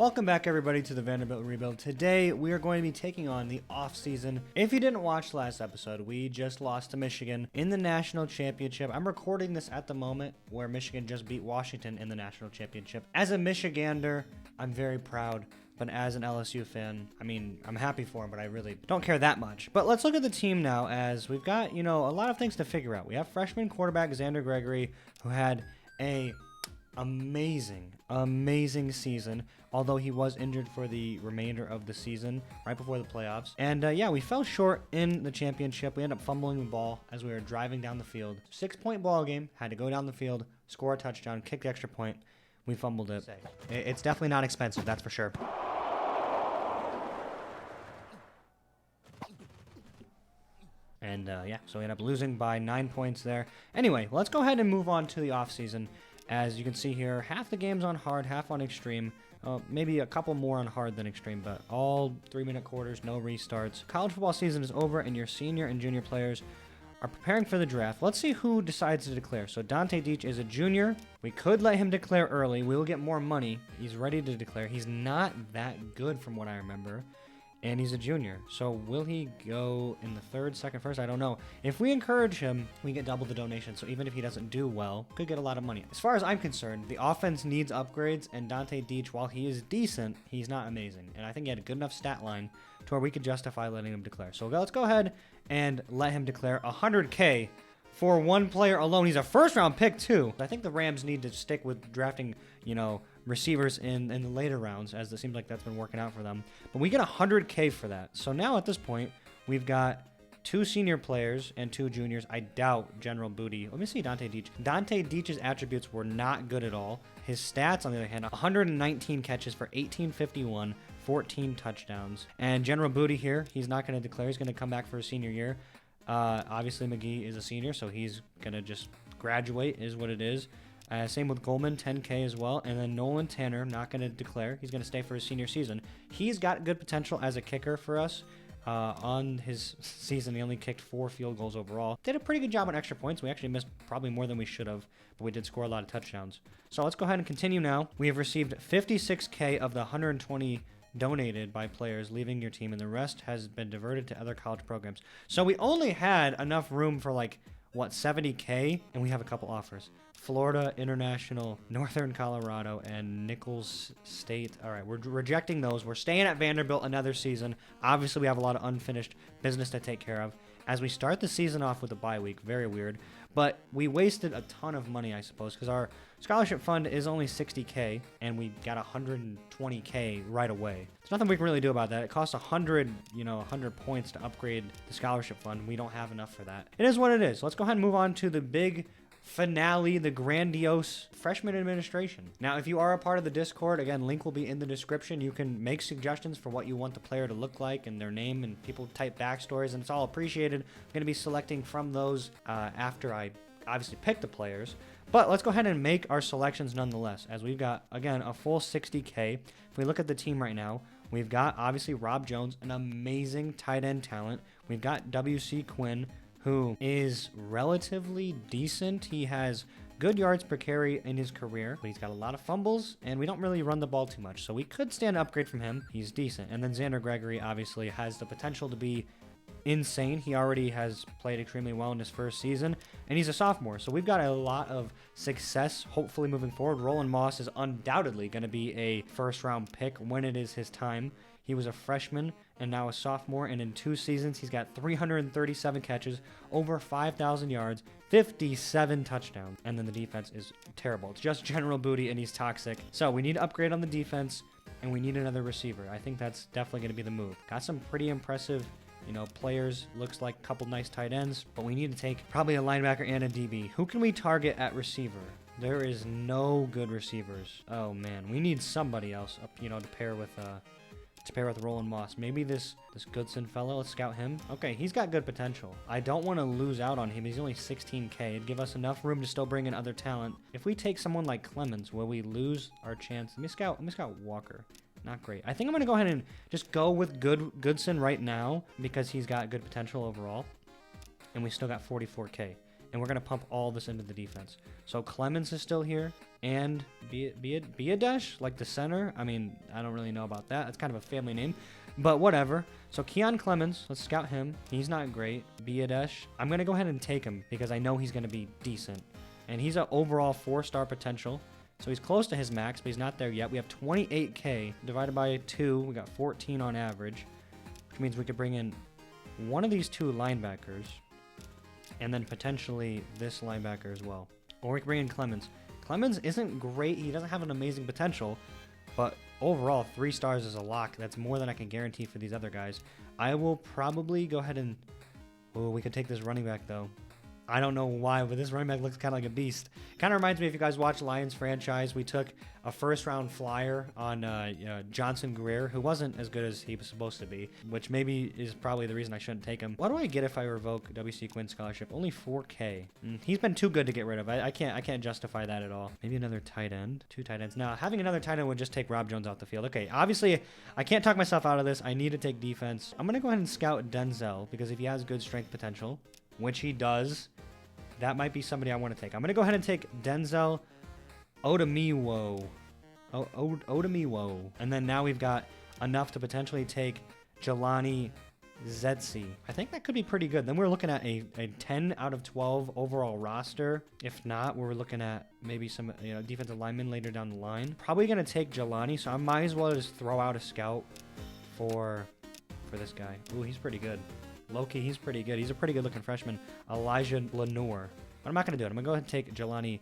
Welcome back, everybody, to the Vanderbilt Rebuild. Today, we are going to be taking on the offseason. If you didn't watch last episode, we just lost to Michigan in the national championship. I'm recording this at the moment where Michigan just beat Washington in the national championship. As a Michigander, I'm very proud. But as an LSU fan, I mean, I'm happy for him, but I really don't care that much. But let's look at the team now, as we've got, a lot of things to figure out. We have freshman quarterback Xander Gregory, who had a amazing season, although he was injured for the remainder of the season right before the playoffs. And we fell short in the championship. We ended up fumbling the ball as we were driving down the field. 6-point ball game, had to go down the field, score a touchdown, kick the extra point. We fumbled it. It's definitely not expensive, that's for sure. And so we end up losing by 9 points there. Anyway, let's go ahead and move on to the offseason. As you can see here, half the game's on hard, half on extreme. Maybe a couple more on hard than extreme, but all 3-minute quarters, no restarts. College football season is over, and your senior and junior players are preparing for the draft. Let's see who decides to declare. So Dante Deach is a junior. We could let him declare early. We will get more money. He's ready to declare. He's not that good from what I remember. And he's a junior. So will he go in the third, second, first? I don't know. If we encourage him, we get double the donation. So even if he doesn't do well, could get a lot of money. As far as I'm concerned, the offense needs upgrades. And Dante Deach, while he is decent, he's not amazing. And I think he had a good enough stat line to where we could justify letting him declare. So let's go ahead and let him declare $100K for one player alone. He's a first-round pick, too. I think the Rams need to stick with drafting, receivers in the later rounds, as it seems like that's been working out for them. But we get $100K for that. So now at this point, we've got 2 senior players and 2 juniors. I doubt General Booty. Let me see Dante Deach. Dante Deach's attributes were not good at all. His stats, on the other hand, 119 catches for 1851, 14 touchdowns. And General Booty here, he's not going to declare. He's going to come back for his senior year. Obviously, McGee is a senior, so he's going to just graduate, is what it is. Same with Goldman, 10K as well. And then Nolan Tanner, not going to declare. He's going to stay for his senior season. He's got good potential as a kicker for us. On his season, he only kicked 4 field goals overall. Did a pretty good job on extra points. We actually missed probably more than we should have, but we did score a lot of touchdowns. So let's go ahead and continue now. We have received 56K of the 120 donated by players leaving your team, and the rest has been diverted to other college programs. So we only had enough room for 70K, and we have a couple offers. Florida International, Northern Colorado, and Nichols State. All right, we're rejecting those. We're staying at Vanderbilt another season. Obviously, we have a lot of unfinished business to take care of. As we start the season off with a bye week, very weird. But we wasted a ton of money, I suppose, because our scholarship fund is only 60K, and we got 120K right away. There's nothing we can really do about that. It costs 100 points to upgrade the scholarship fund. We don't have enough for that. It is what it is. Let's go ahead and move on to the big finale, the grandiose freshman administration. Now, if you are a part of the Discord, again, link will be in the description. You can make suggestions for what you want the player to look like and their name, and people type backstories, and it's all appreciated. I'm going to be selecting from those after I obviously pick the players. But let's go ahead and make our selections nonetheless, as we've got, again, a full 60K. If we look at the team right now, we've got, obviously, Rob Jones, an amazing tight end talent. We've got W.C. Quinn, who is relatively decent. He has good yards per carry in his career, but he's got a lot of fumbles, and we don't really run the ball too much, so we could stand an upgrade from him. He's decent. And then Xander Gregory obviously has the potential to be insane. He already has played extremely well in his first season, and he's a sophomore, so we've got a lot of success hopefully moving forward. Roland Moss is undoubtedly going to be a first-round pick when it is his time. He was a freshman and now a sophomore, and in 2 seasons, he's got 337 catches, over 5,000 yards, 57 touchdowns. And then the defense is terrible. It's just General Booty, and he's toxic. So we need to upgrade on the defense, and we need another receiver. I think that's definitely going to be the move. Got some pretty impressive, players. Looks like a couple nice tight ends, but we need to take probably a linebacker and a DB. Who can we target at receiver? There is no good receivers. Oh, man. We need somebody else, to pair with... Roland Moss. Maybe this Goodson fellow, let's scout him. Okay, he's got good potential. I don't want to lose out on him. He's only 16K. It'd give us enough room to still bring in other talent. If we take someone like Clemens, will we lose our chance? Let me scout Walker. Not great. I think I'm going to go ahead and just go with Goodson right now because he's got good potential overall. And we still got 44K. And we're going to pump all this into the defense. So Clemens is still here. and Biadesh, like the center. I mean, I don't really know about that. It's kind of a family name, but whatever. So Keon Clemens, let's scout him. He's not great. Biadesh, I'm going to go ahead and take him because I know he's going to be decent. And he's an overall 4-star potential. So he's close to his max, but he's not there yet. We have 28K divided by 2. We got 14 on average, which means we could bring in one of these 2 linebackers and then potentially this linebacker as well. Or we can bring in Clemens. Clemens isn't great. He doesn't have an amazing potential, but overall, 3 stars is a lock. That's more than I can guarantee for these other guys. I will probably go ahead and... Oh, we could take this running back, though. I don't know why, but this running back looks kind of like a beast. Kind of reminds me, if you guys watch Lions franchise, we took a first-round flyer on Johnson Greer, who wasn't as good as he was supposed to be, which maybe is probably the reason I shouldn't take him. What do I get if I revoke WC Quinn scholarship? Only 4K. He's been too good to get rid of. I can't justify that at all. Maybe another tight end. 2 tight ends. Now, having another tight end would just take Rob Jones out the field. Okay, obviously, I can't talk myself out of this. I need to take defense. I'm going to go ahead and scout Denzel, because if he has good strength potential, which he does, that might be somebody I want to take. I'm going to go ahead and take Denzel Odemiwo. Odemiwo. And then now we've got enough to potentially take Jelani Zetsi. I think that could be pretty good. Then we're looking at a 10 out of 12 overall roster. If not, we're looking at maybe some defensive linemen later down the line. Probably going to take Jelani, so I might as well just throw out a scout for this guy. Ooh, he's pretty good. Loki, he's pretty good. He's a pretty good-looking freshman. Elijah Lenoir. But I'm not going to do it. I'm going to go ahead and take Jelani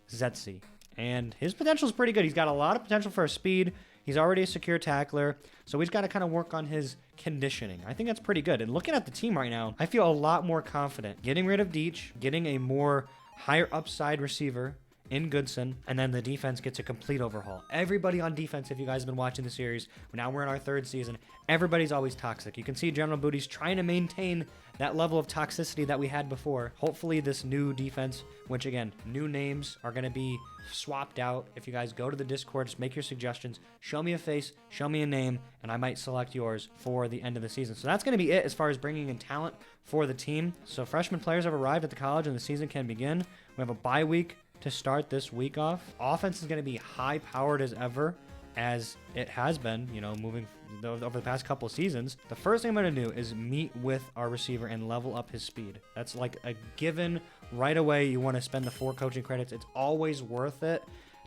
Zetsi. And his potential is pretty good. He's got a lot of potential for speed. He's already a secure tackler. So we just got to kind of work on his conditioning. I think that's pretty good. And looking at the team right now, I feel a lot more confident getting rid of Deach, getting a more higher upside receiver in Goodson, and then the defense gets a complete overhaul. Everybody on defense, if you guys have been watching the series, now we're in our 3rd season, everybody's always toxic. You can see General Booty's trying to maintain that level of toxicity that we had before. Hopefully this new defense, which again, new names are going to be swapped out. If you guys go to the Discord, just make your suggestions, show me a face, show me a name, and I might select yours for the end of the season. So that's going to be it as far as bringing in talent for the team. So freshman players have arrived at the college and the season can begin. We have a bye week to start this week off. Offense is going to be high-powered as ever, as it has been, moving over the past couple of seasons. The first thing I'm going to do is meet with our receiver and level up his speed. That's like a given right away. You want to spend the 4 coaching credits. It's always worth it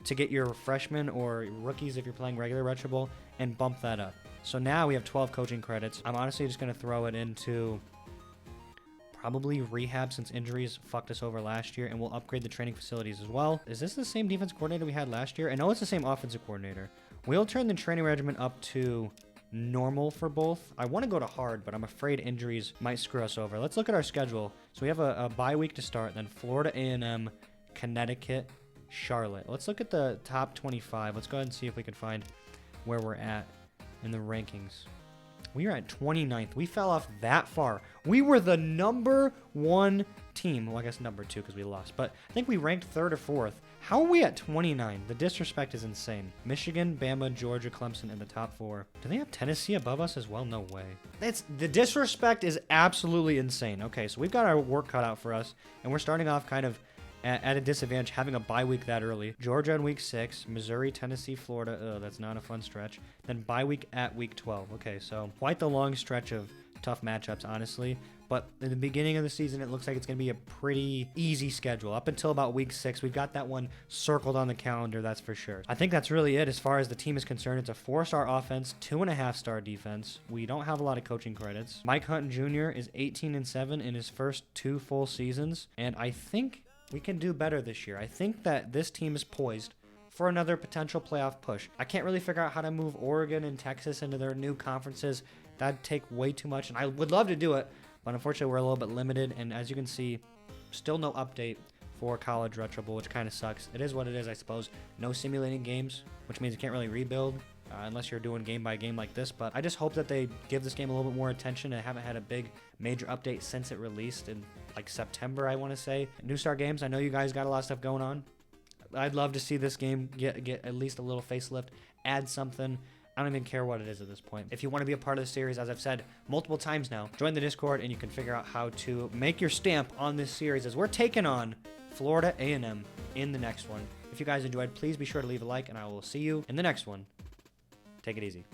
to get your freshmen or rookies, if you're playing regular retro bowl, and bump that up. So now we have 12 coaching credits. I'm honestly just going to throw it into probably rehab, since injuries fucked us over last year, and we'll upgrade the training facilities as well. Is this the same defense coordinator we had last year? I know it's the same offensive coordinator. We'll turn the training regimen up to normal for both. I want to go to hard, but I'm afraid injuries might screw us over. Let's look at our schedule. So we have a bye week to start, then Florida A&M, Connecticut, Charlotte. Let's look at the top 25. Let's go ahead and see if we can find where we're at in the rankings. We are at 29th. We fell off that far. We were the number 1 team. Well, I guess number 2 because we lost. But I think we ranked 3rd or 4th. How are we at 29? The disrespect is insane. Michigan, Bama, Georgia, Clemson in the top 4. Do they have Tennessee above us as well? No way. The disrespect is absolutely insane. Okay, so we've got our work cut out for us. And we're starting off kind of at a disadvantage, having a bye week that early. Georgia in week 6, Missouri, Tennessee, Florida. Oh, that's not a fun stretch. Then bye week at week 12. Okay, so quite the long stretch of tough matchups, honestly. But in the beginning of the season, it looks like it's going to be a pretty easy schedule. Up until about week 6, we've got that one circled on the calendar, that's for sure. I think that's really it as far as the team is concerned. It's a 4-star offense, 2.5-star defense. We don't have a lot of coaching credits. Mike Hunt Jr. is 18-7 in his first 2 full seasons, and I think we can do better this year. I think that this team is poised for another potential playoff push. I can't really figure out how to move Oregon and Texas into their new conferences. That'd take way too much, and I would love to do it, but unfortunately we're a little bit limited, and as you can see, still no update for College Retro Bowl, which kind of sucks. It is what it is, I suppose. No simulating games, which means you can't really rebuild unless you're doing game by game like this, but I just hope that they give this game a little bit more attention. I haven't had a big major update since it released in like September, I want to say. New Star Games, I know you guys got a lot of stuff going on. I'd love to see this game get at least a little facelift, add something. I don't even care what it is at this point. If you want to be a part of the series, as I've said multiple times now, join the Discord and you can figure out how to make your stamp on this series as we're taking on Florida A&M in the next one. If you guys enjoyed, please be sure to leave a like, and I will see you in the next one. Take it easy.